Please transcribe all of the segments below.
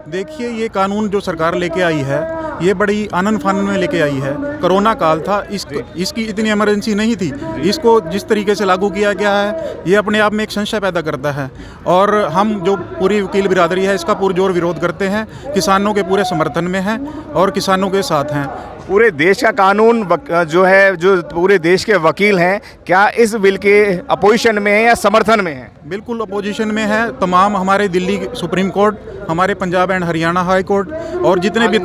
देखिए, ये कानून जो सरकार लेके आई है, ये बड़ी आनंद फानन में लेके आई है। कोरोना काल था, इसकी इतनी इमरजेंसी नहीं थी। इसको जिस तरीके से लागू किया गया है, ये अपने आप में एक संशय पैदा करता है। और हम जो पूरी वकील बिरादरी है, इसका पुरजोर विरोध करते हैं। किसानों के पूरे समर्थन में हैं और किसानों के साथ हैं। पूरे देश का कानून जो है, जो पूरे देश के वकील हैं, क्या इस बिल के अपोजिशन में है या समर्थन में है? बिल्कुल अपोजिशन में है। तमाम हमारे दिल्ली सुप्रीम कोर्ट, हमारे Punjab and Haryana high court और जितने भी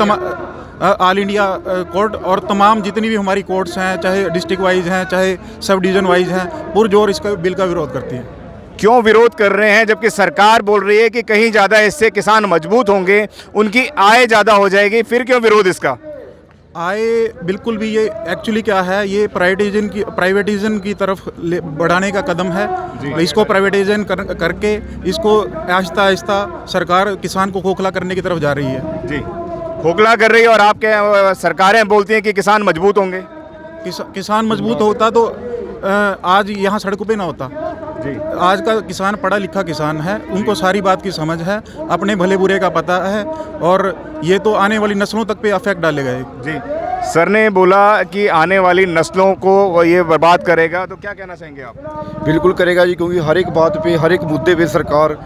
ऑल इंडिया कोर्ट और तमाम जितनी भी हमारी कोर्ट्स हैं, चाहे डिस्ट्रिक्ट वाइज हैं, चाहे सब डिवीज़न वाइज हैं, पुरजोर इस बिल का विरोध करती हैं। क्यों विरोध कर रहे हैं, जबकि सरकार बोल रही है कि कहीं ज़्यादा इससे किसान मजबूत होंगे, उनकी आय ज़्यादा हो जाएगी, फिर क्यों विरोध इसका? आय बिल्कुल भी, ये एक्चुअली क्या है, ये प्राइवेटाइजेशन की तरफ बढ़ाने का कदम है। इसको प्राइवेटाइजेशन करके इसको आहिस्ता आहिस्ता सरकार किसान को खोखला करने की तरफ जा रही है। जी, खोखला कर रही है। और आपके सरकारें बोलती हैं कि किसान मजबूत होंगे। किसान मजबूत होता तो आज यहाँ सड़कों पे ना होता। जी, आज का किसान पढ़ा लिखा किसान है, उनको सारी बात की समझ है, अपने भले बुरे का पता है और ये तो आने वाली नस्लों तक पे अफेक्ट डालेगा। जी, सर ने बोला कि आने वाली नस्लों को ये बर्बाद करेगा, तो क्या कहना चाहेंगे आप? बिल्कुल करेगा जी, क्योंकि हर एक बात पे, हर एक मुद्दे पे सरकार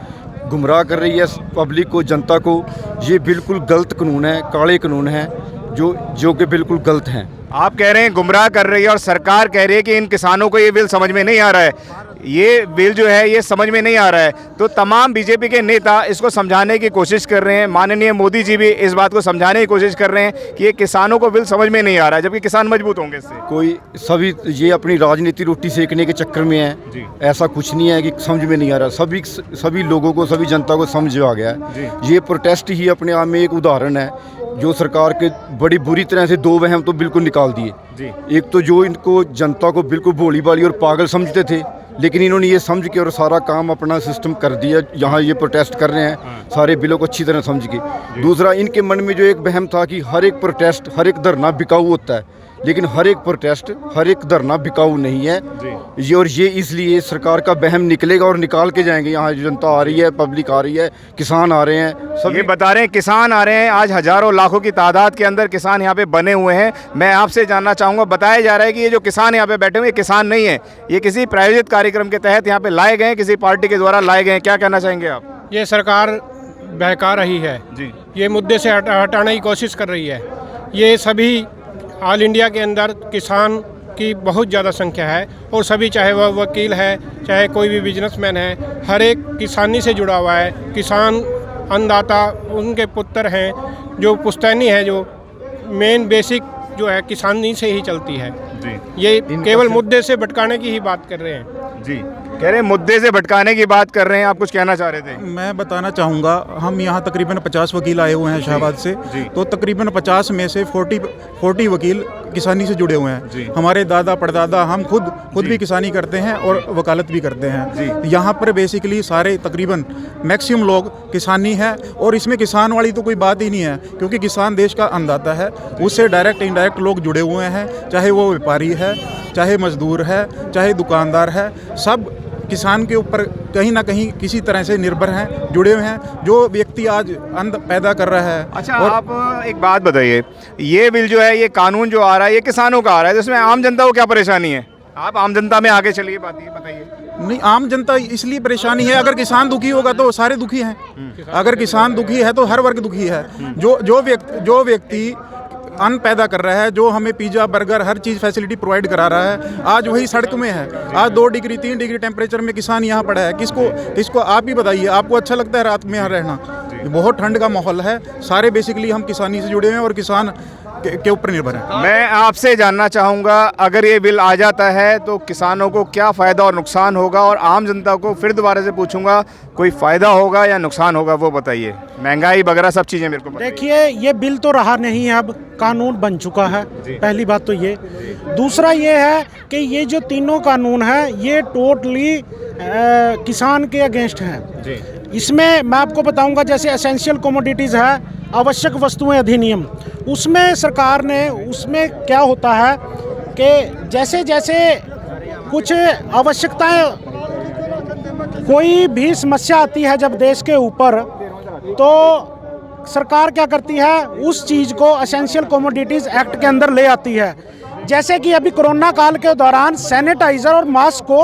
गुमराह कर रही है पब्लिक को, जनता को। ये बिल्कुल गलत कानून है, काले कानून है जो कि बिल्कुल गलत हैं। आप कह रहे हैं गुमराह कर रही है और सरकार कह रही है कि इन किसानों को ये बिल समझ में नहीं आ रहा है, ये बिल जो है ये समझ में नहीं आ रहा है। तो तमाम बीजेपी के नेता इसको समझाने की कोशिश कर रहे हैं। माननीय मोदी जी भी इस बात को समझाने की कोशिश कर रहे हैं कि ये किसानों को बिल समझ में नहीं आ रहा है, जबकि किसान मजबूत होंगे इससे। कोई सभी ये अपनी राजनीति रोटी सेकने के चक्कर में है। ऐसा कुछ नहीं है कि समझ में नहीं आ रहा, सभी लोगों को, सभी जनता को समझ आ गया है। ये प्रोटेस्ट ही अपने आप में एक उदाहरण है जो सरकार के बड़ी बुरी तरह से दो वहम तो बिल्कुल निकाल दिए। एक तो जो इनको जनता को बिल्कुल भोली भाली और पागल समझते थे, लेकिन इन्होंने ये समझ के और सारा काम अपना सिस्टम कर दिया। यहाँ ये प्रोटेस्ट कर रहे हैं सारे बिलों को अच्छी तरह समझ के। दूसरा, इनके मन में जो एक वहम था कि हर एक प्रोटेस्ट, हर एक धरना बिकाऊ होता है, लेकिन हर एक प्रोटेस्ट, हर एक धरना बिकाऊ नहीं है। ये इसलिए सरकार का वहम निकलेगा और निकाल के जाएंगे। यहाँ जनता आ रही है, पब्लिक आ रही है, किसान आ रहे हैं, सब ये बता रहे हैं किसान आ रहे हैं। आज हजारों लाखों की तादाद के अंदर किसान यहाँ पे बने हुए हैं। मैं आपसे जानना चाहूँगा, बताया जा रहा है कि ये जो किसान यहाँ पे बैठे हुए किसान नहीं है, ये किसी प्रायोजित कार्यक्रम के तहत यहाँ पे लाए गए हैं, किसी पार्टी के द्वारा लाए गए हैं, क्या कहना चाहेंगे आप? ये सरकार बहका रही है जी, ये मुद्दे से हटाने की कोशिश कर रही है। ये सभी ऑल इंडिया के अंदर किसान की बहुत ज़्यादा संख्या है और सभी, चाहे वह वकील है, चाहे कोई भी बिजनेसमैन है, हर एक किसानी से जुड़ा हुआ है। किसान अन्नदाता, उनके पुत्र हैं, जो पुश्तैनी है, जो मेन बेसिक जो है किसानी से ही चलती है जी। ये केवल मुद्दे से भटकाने की ही बात कर रहे हैं जी, कह रहे हैं मुद्दे से भटकाने की बात कर रहे हैं। आप कुछ कहना चाह रहे थे? मैं बताना चाहूँगा, हम यहाँ तकरीबन 50 वकील आए हुए हैं शाहबाद से, तो तकरीबन 50 में से 40 वकील किसानी से जुड़े हुए हैं। हमारे दादा परदादा, हम खुद भी किसानी करते हैं और वकालत भी करते हैं। यहाँ पर बेसिकली सारे तकरीबन मैक्सिमम लोग किसानी है और इसमें किसान वाली तो कोई बात ही नहीं है, क्योंकि किसान देश का अन्नदाता है। उससे डायरेक्ट इनडायरेक्ट लोग जुड़े हुए हैं, चाहे वो व्यापारी है, चाहे मजदूर है, चाहे दुकानदार है, सब किसान के ऊपर कहीं ना कहीं किसी तरह से निर्भर हैं, जुड़े हुए हैं। जो व्यक्ति आज अन्न पैदा कर रहा है। अच्छा, आप एक बात बताइए, ये बिल जो है, ये कानून जो आ रहा है, ये किसानों का आ रहा है, तो इसमें आम जनता को क्या परेशानी है? आप आम जनता में आगे चलिए, बताइए। नहीं, आम जनता इसलिए परेशानी है, अगर किसान दुखी होगा तो सारे दुखी हैं। अगर किसान दुखी है तो हर वर्ग दुखी है। जो व्यक्ति अन्न पैदा कर रहा है, जो हमें पिज़्ज़ा, बर्गर, हर चीज़ फैसिलिटी प्रोवाइड करा रहा है, आज वही सड़क में है। आज 2 डिग्री 3 डिग्री टेम्परेचर में किसान यहाँ पड़ा है। किसको आप ही बताइए, आपको अच्छा लगता है रात में यहाँ रहना? बहुत ठंड का माहौल है। सारे बेसिकली हम किसानी से जुड़े हैं और किसान के ऊपर निर्भर है। मैं आपसे जानना चाहूँगा, अगर ये बिल आ जाता है तो किसानों को क्या फ़ायदा और नुकसान होगा, और आम जनता को फिर दोबारा से पूछूंगा, कोई फ़ायदा होगा या नुकसान होगा, वो बताइए। महंगाई वगैरह सब चीज़ें मेरे को बताइए। देखिए, ये बिल तो रहा नहीं है, अब कानून बन चुका है, पहली बात तो ये। दूसरा ये है कि ये जो तीनों कानून है, ये टोटली किसान के अगेंस्ट हैं। इसमें मैं आपको बताऊंगा, जैसे एसेंशियल कमोडिटीज़ है, आवश्यक वस्तुएं अधिनियम, उसमें सरकार ने, उसमें क्या होता है कि जैसे जैसे कुछ आवश्यकताएं, कोई भी समस्या आती है जब देश के ऊपर, तो सरकार क्या करती है, उस चीज़ को एसेंशियल कमोडिटीज़ एक्ट के अंदर ले आती है। जैसे कि अभी कोरोना काल के दौरान सैनिटाइज़र और मास्क को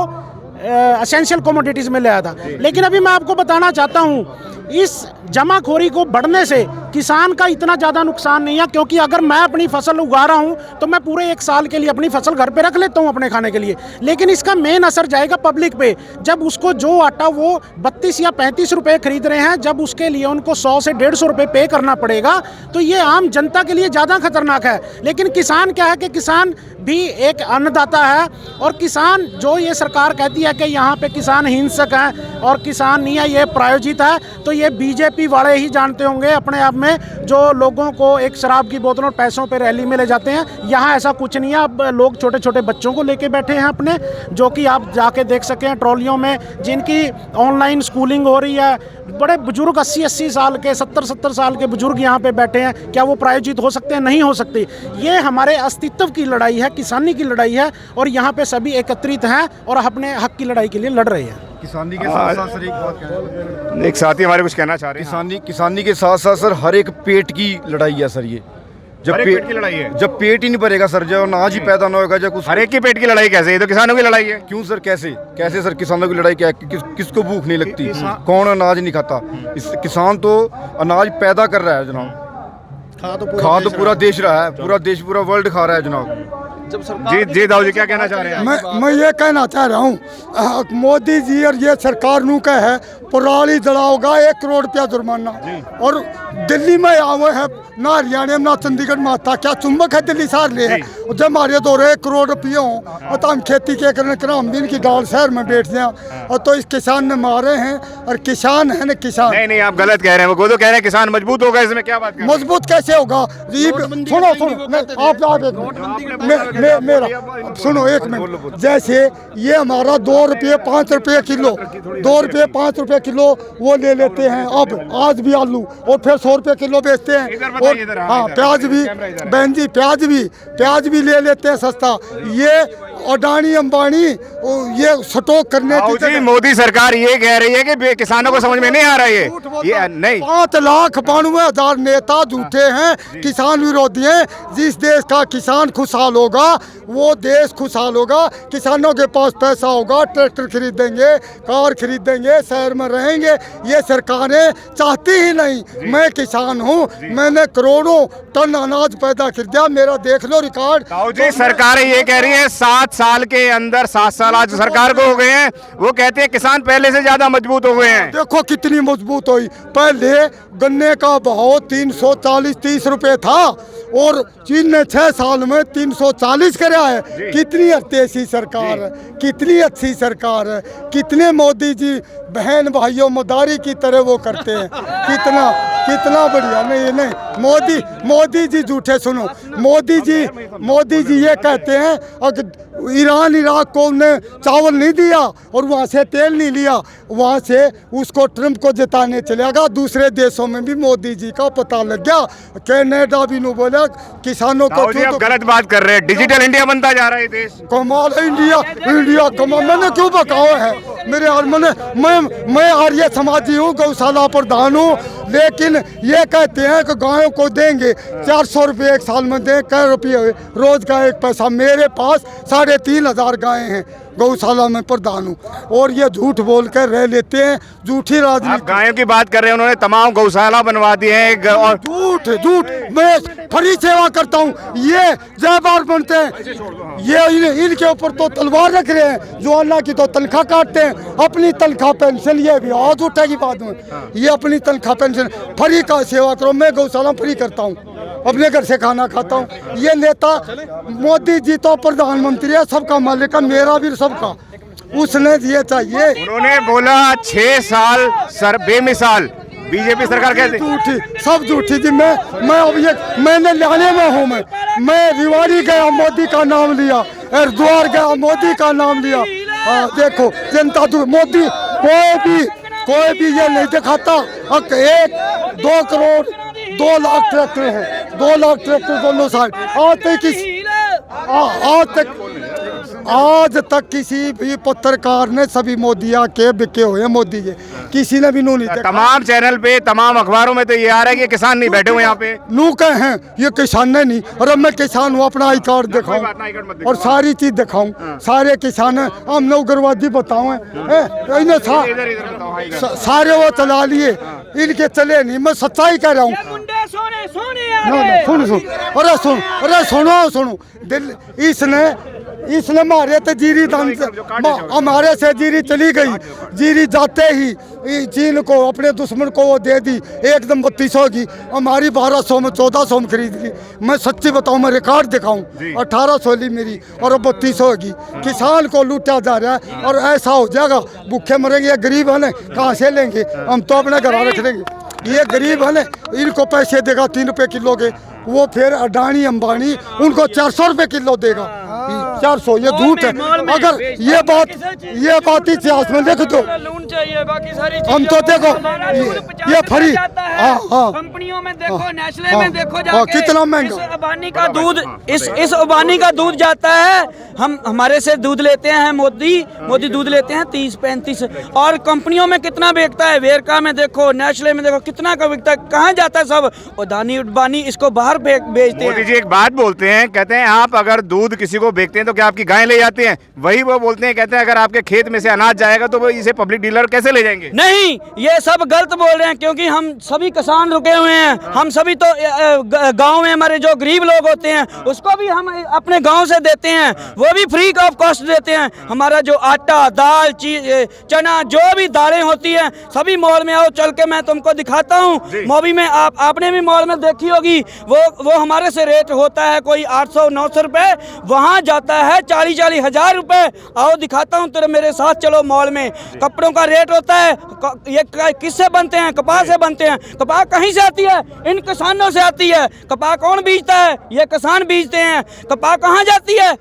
एसेंशियल कमोडिटीज़ में ले आया था। लेकिन अभी मैं आपको बताना चाहता हूँ, इस जमाखोरी को बढ़ने से किसान का इतना ज़्यादा नुकसान नहीं है, क्योंकि अगर मैं अपनी फसल उगा रहा हूँ तो मैं पूरे 1 साल के लिए अपनी फसल घर पे रख लेता हूँ अपने खाने के लिए। लेकिन इसका मेन असर जाएगा पब्लिक पे, जब उसको जो आटा वो 32 या 35 रुपए खरीद रहे हैं, जब उसके लिए उनको 100 से 150 रुपए पे करना पड़ेगा, तो ये आम जनता के लिए ज़्यादा खतरनाक है। लेकिन किसान क्या है कि किसान भी एक अन्नदाता है, और किसान जो ये सरकार कहती है कि यहाँ पे किसान हिंसक हैं और किसान नहीं है, ये प्रायोजित है, तो ये बीजेपी वाले ही जानते होंगे अपने आप में, जो लोगों को एक शराब की बोतल और पैसों पे रैली में ले जाते हैं। यहाँ ऐसा कुछ नहीं है। अब लोग छोटे छोटे बच्चों को लेके बैठे हैं अपने, जो कि आप जाके देख सकें ट्रॉलियों में, जिनकी ऑनलाइन स्कूलिंग हो रही है। बड़े बुजुर्ग 80-80 साल के, 70-70 साल के बुजुर्ग यहाँ पे बैठे हैं। क्या वो प्रायोजित हो सकते हैं? नहीं हो सकते। ये हमारे अस्तित्व की लड़ाई है, किसानी की लड़ाई है, और यहाँ पे सभी एकत्रित हैं और अपने हक की लड़ाई के लिए लड़ रहे हैं। किसानी के साथ साथ सर एक बात कहना, एक साथी हमारे कुछ कहना चाह रहे हैं। किसानी के साथ साथ सर हर एक पेट की लड़ाई है सर। ये जब हर एक पेट की लड़ाई है। जब पेट ही नहीं भरेगा सर, जब अनाज ही पैदा ना होगा, जब कुछ हर एक की पेट की लड़ाई कैसे? ये तो किसानों की लड़ाई है। क्यों सर? कैसे सर किसानों की लड़ाई क्या है? किसको भूख नहीं लगती? कौन अनाज नहीं खाता? किसान तो अनाज पैदा कर रहा है जनाब। खा तो पूरा देश रहा है, पूरा देश, पूरा वर्ल्ड खा रहा है जनाब। जी दाऊद जी, क्या कहना चाह रहे हैं? मैं ये कहना चाह रहा हूँ, मोदी जी और ये सरकार नू का है पराली जलाओगा 1 करोड़ रुपया जुर्माना, और दिल्ली में आवे है ना हरियाणा में ना चंडीगढ़ में आता, क्या चुंबक है दिल्ली सार ले है? और जब हमारे दो 1 करोड़ रुपये हों तो हम खेती के करने के हम दिन की दाल शहर में बैठ जाए, और तो इस किसान ने मारे हैं, और किसान है ना किसान। नहीं आप गलत कह रहे हैं। वो तो कह रहे हैं किसान मजबूत होगा, इसमें क्या बात कर रहे हैं? मजबूत कैसे होगा? सुनो आप मेरा सुनो 1 मिनट। जैसे ये हमारा 2 रुपये 5 रुपये किलो, 2 रुपये 5 रुपये किलो वो ले लेते हैं। अब आज भी आलू, और फिर 100 रुपये किलो बेचते हैं। और हाँ, प्याज भी, बहन जी प्याज भी ले लेते हैं सस्ता। ये अडानी अंबानी ये स्टॉक करने की मोदी सरकार ये कह रही है कि किसानों को समझ में नहीं आ रहा है। ये नहीं, 5,92,000 नेता झूठे हैं, किसान विरोधी हैं। जिस देश का किसान खुशहाल होगा वो देश खुशहाल होगा। किसानों के पास पैसा होगा, ट्रैक्टर खरीदेंगे, कार खरीदेंगे, शहर में रहेंगे। ये सरकारें चाहती ही नहीं। मैं किसान हूँ, मैंने करोड़ों टन अनाज पैदा कर दिया, मेरा देख लो रिकॉर्ड। जी सरकारें ये कह रही है 7 साल के अंदर, 7 साल आज सरकार को हो गए हैं, वो कहते हैं किसान पहले से ज्यादा मजबूत हो गए हैं। देखो कितनी मजबूत हुई। पहले गन्ने का भाव 340-30 रुपए था, और चीन ने 6 साल में 340 कराया है। कितनी अच्छी सरकार है, कितनी अच्छी सरकार है। कितने मोदी जी बहन भाइयों मदारी की तरह वो करते हैं। कितना बढ़िया। नहीं मोदी जी झूठे। सुनो, मोदी जी ये कहते हैं अगर ईरान इराक को उन्हें चावल नहीं दिया और वहाँ से तेल नहीं लिया, वहाँ से उसको ट्रंप को जिताने चलेगा। दूसरे देशों में भी मोदी जी का पता लग गया। कनाडा भी नहीं बोला किसानों को। आप गलत बात कर रहे हैं। डिजिटल इंडिया बनता जा रहा है देश। कमाल है इंडिया कमाल। मैंने क्यों बकाया है मेरे और मैं आर्य समाजी हूँ, गौशाला प्रधान हूँ, लेकिन ये कहते हैं कि गायों को देंगे 400 रुपये 1 साल में दें। कै रुपये रोज का 1 पैसा। मेरे पास 3,500 गायें हैं, गौशाला में प्रधान हूँ, और ये झूठ बोल कर रह लेते हैं। झूठी राजनीति। गायों की बात कर रहे हैं, उन्होंने तमाम गौशाला बनवा दिए हैं। और झूठ मैं फ्री सेवा करता हूँ। ये जयबार बनते हैं, ये इनके ऊपर तो तलवार रख रहे हैं, जो अल्लाह की तो तनख्वाह काटते हैं। अपनी तनख्वाह पेंशन, ये भी आज उठेगी बाद में। ये अपनी तनख्वाह पेंशन फ्री का सेवा करो। मैं गौशाला फ्री करता हूँ, अपने घर से खाना खाता हूँ। ये नेता मोदी जी तो प्रधानमंत्री है, सबका मालिक है, मेरा भी सबका। उसने ये चाहिए। उन्होंने बोला 6 साल सर बेमिसाल बीजेपी सरकार कहते झूठी, सब झूठी जी। मैं अब ये मैंने लाने में हूँ। मैं रिवाड़ी गया, मोदी का नाम लिया, हरिद्वार गया, मोदी का नाम लिया। हाँ देखो जनता मोदी कोई भी ये नहीं दिखाता। 1-2 करोड़ 2 लाख ट्रैक्टर हैं, 2 लाख ट्रैक्टर दोनों साइड। आज तक आज तक किसी भी पत्रकार ने सभी मोदिया के बिके हुए हैं, मोदी के किसी ने भी नू नहीं देखा। तमाम चैनल पे, तमाम अखबारों में तो ये आ रहा है कि किसान नहीं बैठे हुए यहाँ पे। नू कहे हैं ये किसान ने नहीं, और अब मैं किसान हूँ, अपना आई कार्ड दिखाऊं और सारी चीज दिखाऊं, सारे किसान हैं। हम उग्रवादी बताओ इन्हें सारे वो चला लिए, इनके चले नहीं। मैं सच्चाई कह रहा हूँ। सुन अरे सुनो इसने मारे तो जीरी दाम हमारे से जीरी चली गई। जीरी जाते ही चीन को, अपने दुश्मन को वो दे दी, एकदम 3200 की, हमारी 1200 में 1400 में खरीद ली। मैं सच्ची बताऊं, मैं रिकॉर्ड दिखाऊं, 1800 ली मेरी और अब 3200 की। किसान को लूटा जा रहा है और ऐसा हो जाएगा भूखे मरेंगे। ये गरीब है ना, कहाँ से लेंगे? हम तो अपने घर रख लेंगे। ये गरीब है ना, इनको पैसे देगा 3 रुपए किलो के, वो फिर अडानी अंबानी उनको 400 रुपए किलो देगा। 400 ये झूठ है। अगर ये बात इतिहास में लिख दो, हम तो देखो ये फ्री कंपनियों में देखो, नेस्ले में देखो जाके कितना महंगा इस अबानी का दूध, इस अबानी का दूध जाता है। हम हमारे से दूध लेते हैं, मोदी दूध लेते हैं 30-35, और कंपनियों में कितना बिकता है? वेरका में देखो, नेस्ले में देखो, कितना का बिकता है। कहाँ जाता है सब? अदानी उडबानी इसको बाहर बेचते हैं। मोदी जी एक बात बोलते हैं, कहते हैं आप अगर दूध किसी को बेचते हैं तो क्या आपकी गाय ले जाते हैं? वही वो बोलते हैं, कहते हैं अगर आपके खेत में से अनाज जाएगा तो वो इसे पब्लिक डीलर कैसे ले जाएंगे? नहीं, ये सब गलत बोल रहे हैं, क्योंकि हम सभी किसान रुके हुए हैं। हम सभी तो गांव में हमारे जो गरीब लोग होते हैं उसको भी हम अपने गांव से देते हैं, वो भी फ्री ऑफ कॉस्ट देते हैं। हमारा जो आटा, दाल, चना, जो भी दालें होती हैं, सभी मॉल में आओ, चल के मैं तुमको दिखाता हूँ। मॉबी में आपने भी मॉल में देखी होगी, वो हमारे से रेट होता है कोई 800-900 रुपए, वहाँ जाता है 40-40 हजार रुपए। आओ दिखाता हूँ तेरे, मेरे साथ चलो मॉल में। कपड़ों का रेट होता है, ये किससे बनते हैं? कपास से बनते हैं। कपास कहीं से आती है? इन किसानों से आती है। कपास कौन बीजता है? ये किसान बीजते हैं। कपास कहाँ जाती है?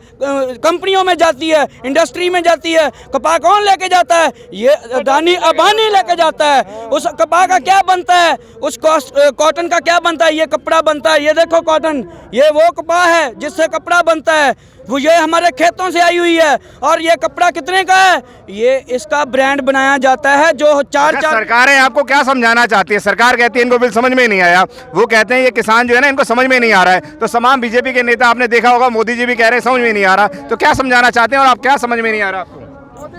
कंपनियों में जाती है, इंडस्ट्री में जाती है। कपास कौन लेके जाता है? ये अडानी अंबानी लेके जाता है। उस कपास का क्या बनता है? उस कॉटन का क्या बनता है? ये कपड़ा बनता है। ये देखो कॉटन, ये वो कपास है जिससे कपड़ा बनता है, वो ये हमारे खेतों से आई हुई है। और ये कपड़ा कितने का है? ये इसका ब्रांड बनाया जाता है जो चार सरकारें आपको क्या समझाना चाहती है? सरकार कहती है इनको बिल समझ में नहीं आया, वो कहते हैं ये किसान जो है ना इनको समझ में नहीं आ रहा है। तो तमाम बीजेपी के नेता आपने देखा होगा, मोदी जी भी कह रहे हैं समझ में नहीं आ रहा। तो क्या समझाना चाहते हैं और आप क्या समझ में नहीं आ रहा आपको?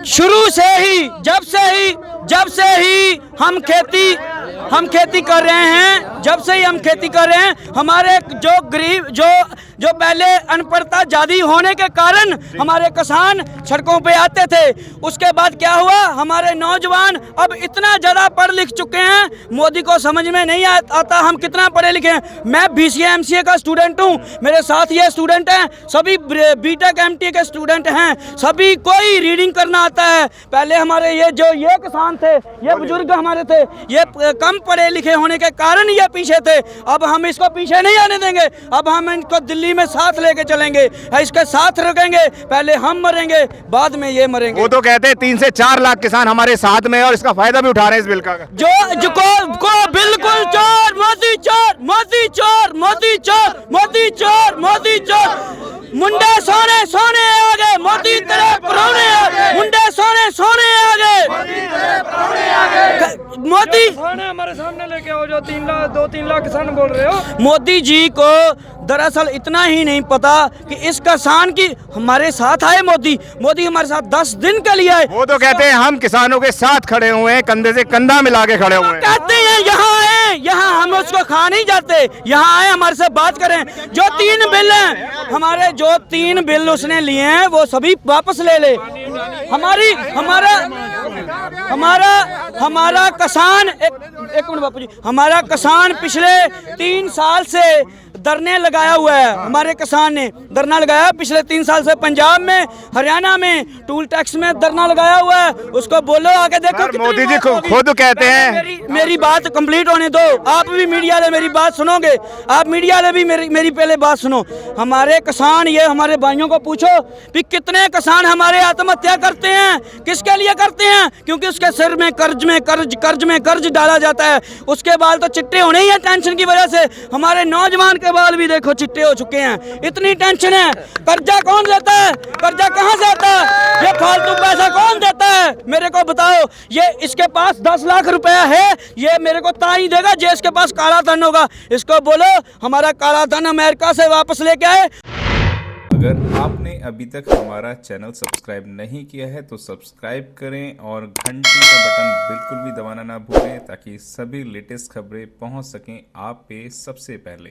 शुरू से ही, जब से ही हम खेती कर रहे हैं, जब से ही हम खेती कर रहे हैं, हमारे जो गरीब जो पहले अनपढ़ता ज्यादा होने के कारण हमारे किसान सड़कों पे आते थे। उसके बाद क्या हुआ? हमारे नौजवान अब इतना ज्यादा पढ़ लिख चुके हैं, मोदी को समझ में नहीं आता हम कितना पढ़े लिखे हैं। मैं BCA MCA का स्टूडेंट हूँ, मेरे साथ ये स्टूडेंट हैं, सभी BTech MT के स्टूडेंट हैं, सभी कोई रीडिंग करना आता है। पहले हमारे ये किसान थे, ये बुजुर्ग हमारे थे, ये कम पढ़े लिखे होने के कारण ये पीछे थे। अब हम इसको पीछे नहीं आने देंगे। अब हम इनको दिल्ली में साथ लेके चलेंगे, इसके साथ रखेंगे। पहले हम मरेंगे, बाद में ये मरेंगे। वो तो कहते हैं 3 से 4 लाख किसान हमारे साथ में और इसका फायदा भी उठा रहे हैं इस बिल का। जो बिल्कुल चोर, मोदी चोर, मोदी चोर, मोदी चोर, मोदी चोर, मोदी चोर। मुंडे सोने आगे, मोदी तेरे परौने आगे, मुंडे सोने आगे, मोदी हमारे सामने लेके आओ जो 2-3 लाख किसान बोल रहे हो। मोदी जी को दरअसल इतना ही नहीं पता कि इस किसान की हमारे साथ आए। मोदी हमारे साथ 10 दिन के लिए आए। वो तो कहते हैं हम किसानों के साथ खड़े हुए हैं, कंधे से कंधा मिला के खड़े हुए हैं। कहते हैं यहाँ हम उसको खा नहीं जाते, यहाँ आए हमारे से बात करें। जो 3 बिल हैं हमारे, जो 3 बिल उसने लिए हैं वो सभी वापस ले। हमारा किसान, एक मिनट बापू जी, हमारा किसान पिछले 3 साल से धरने लगाया हुआ है। हमारे किसान ने धरना लगाया पिछले 3 साल से, पंजाब में, हरियाणा में, टूल टैक्स में धरना लगाया हुआ है। उसको बोलो आके देखो। मोदी जी खुद कहते हैं, मेरी बात कंप्लीट होने दो। आप भी मीडिया वाले मेरी बात सुनोगे, आप मीडिया वाले भी मेरी पहले बात सुनो। हमारे किसान, ये हमारे भाइयों को पूछो कि कितने किसान हमारे आत्महत्या करते हैं, किसके लिए करते हैं? क्योंकि क्योंकि उसके सिर में कर्ज डाला जाता है। उसके बाल तो चिट्टे होने ही है टेंशन की वजह से। हमारे नौजवान के बाल भी देखो चिट्टे हो चुके हैं, इतनी टेंशन है। कर्जा कौन देता है? कर्जा कहाँ से आता है? ये फालतू पैसा कौन देता है? मेरे को बताओ। ये इसके पास 10 लाख रुपया है, ये मेरे को ताई देगा जे इसके पास काला धन होगा। इसको बोलो हमारा काला धन अमेरिका से वापस लेके आए। अगर आपने अभी तक हमारा चैनल सब्सक्राइब नहीं किया है तो सब्सक्राइब करें और घंटी का बटन बिल्कुल भी दबाना ना भूलें ताकि सभी लेटेस्ट खबरें पहुंच सकें आप पे सबसे पहले।